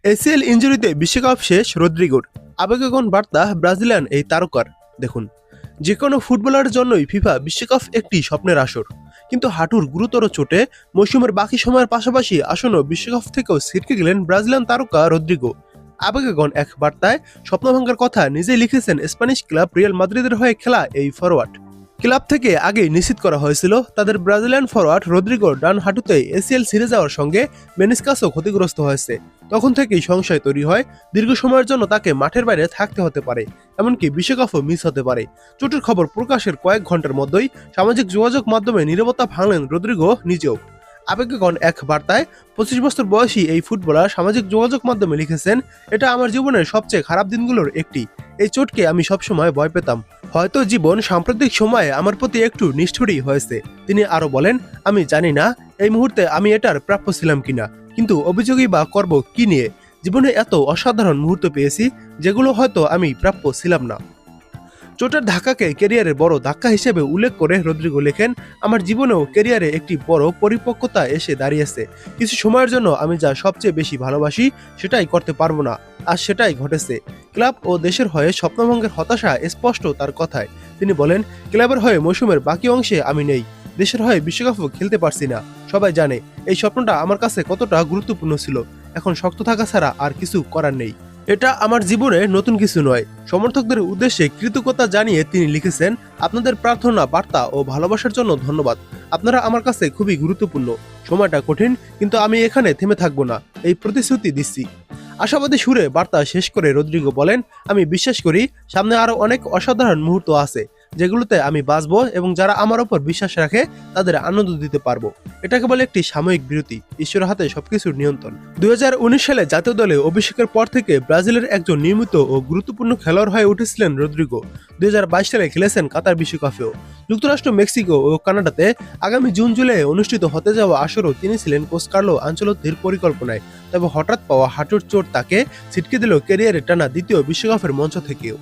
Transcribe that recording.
ACL ইনজুরিতে বিশ্বকাপ শেষ রদ্রিগোর। আবেগঘন বার্তা ব্রাজিলিয়ান এই তারকার। দেখুন, যে কোনো ফুটবলারের জন্যই ফিফা বিশ্বকাপ একটি স্বপ্নের আসর, কিন্তু হাঁটুর গুরুতর চোটে মৌসুমের বাকি সময়ের পাশাপাশি আসন্ন বিশ্বকাপ থেকেও ছিটকে গেলেন ব্রাজিলিয়ান তারকা রদ্রিগো। আবেগঘন এক বার্তায় স্বপ্নভঙ্গের কথা নিজেই লিখেছেন স্প্যানিশ ক্লাব রিয়াল মাদ্রিদের হয়ে খেলা এই ফরওয়ার্ড। ক্লাব থেকে আগেই নিশ্চিত করা হয়েছিল তাদের ব্রাজিলিয়ান ফরওয়ার্ড রদ্রিগোর ডান হাঁটুতে এসিএল ছিঁড়ে যাওয়ার সঙ্গে মেনিসকাসও ক্ষতিগ্রস্ত হয়েছে। তখন থেকেই সংশয় তৈরি হয় দীর্ঘ সময়ের জন্য তাকে মাঠের বাইরে থাকতে হতে পারে, এমনকি বিশ্বকাপও মিস হতে পারে। চোটের খবর প্রকাশের কয়েক ঘন্টার মধ্যেই সামাজিক যোগাযোগ মাধ্যমে নীরবতা ভাঙলেন রদ্রিগো নিজেও। আবেগঘন এক বার্তায় 25 বছর বয়সী এই ফুটবলার সামাজিক যোগাযোগ মাধ্যমে লিখেছেন, এটা আমার জীবনের সবচেয়ে খারাপ দিনগুলোর একটি। এই চোটকে আমি সবসময় ভয় পেতাম। হয়তো জীবন সাম্প্রতিক সময়ে আমার প্রতি একটু নিষ্ঠুরই হয়েছে। তিনি আরো বলেন, আমি জানি না এই মুহূর্তে আমি এটার প্রাপ্য ছিলাম কিনা, কিন্তু অভিযোগই বা করব কি নিয়ে? জীবনে এত অসাধারণ মুহূর্ত পেয়েছি যেগুলো হয়তো আমি প্রাপ্য ছিলাম না। চোটের ধাক্কাকে ক্যারিয়ারের বড় ধাক্কা হিসেবে উল্লেখ করে রদ্রিগো লেখেন, আমার জীবনেও ক্যারিয়ারে একটি বড় পরিপক্কতা এসে দাঁড়িয়েছে। কিছু সময়ের জন্য আমি যা সবচেয়ে বেশি ভালোবাসি সেটাই করতে পারবো না, আর সেটাই ঘটেছে। ক্লাব ও দেশের হয়ে স্বপ্নভঙ্গের হতাশা স্পষ্ট তার কথায়। তিনি বলেন, ক্লাবের হয়ে মৌসুমের বাকি অংশে আমি নেই, দেশের হয়ে বিশ্বকাপও খেলতে পারছি না। সবাই জানে এই স্বপ্নটা আমার কাছে কতটা গুরুত্বপূর্ণ ছিল। এখন শক্ত থাকা ছাড়া আর কিছু করার নেই। এটা আমার জীবনে নতুন কিছু নয়। সমর্থকদের উদ্দেশ্যে কৃতজ্ঞতা জানিয়ে তিনি লিখেছেন, আপনাদের প্রার্থনা, বার্তা ও ভালোবাসার জন্য ধন্যবাদ। আপনারা আমার কাছে খুবই গুরুত্বপূর্ণ। সময়টা কঠিন, কিন্তু আমি এখানে থেমে থাকবো না, এই প্রতিশ্রুতি দিচ্ছি। আশাবাদী সুরে বার্তা শেষ করে রদ্রিগো বলেন, আমি বিশ্বাস করি সামনে আরো অনেক অসাধারণ মুহূর্ত আছে, যেগুলোতে আমি বাঁচবো এবং যারা আমার উপর বিশ্বাস রাখে তাদের আনন্দ দিতে পারবো। এটা কেবল একটি সাময়িক বিরতি, ঈশ্বরের হাতে সবকিছুর নিয়ন্ত্রণ। 2019 সালে জাতীয় দলে অভিষেকের পর থেকে ব্রাজিলের একজন নিয়মিত ও গুরুত্বপূর্ণ খেলোয়াড় হয়ে উঠেছিলেন রদ্রিগো। 2022 সালে খেলেছেন কাতার বিশ্বকাপেও। যুক্তরাষ্ট্র, মেক্সিকো ও কানাডাতে আগামী জুন জুলাই অনুষ্ঠিত হতে যাওয়া আসরও তিনি ছিলেন কোচ কার্লো আনচেলত্তির পরিকল্পনায়। তবে হঠাৎ পাওয়া হাঁটুর চোট তাকে ছিটকে দিল ক্যারিয়ারের টানা দ্বিতীয় বিশ্বকাপের মঞ্চ থেকেও।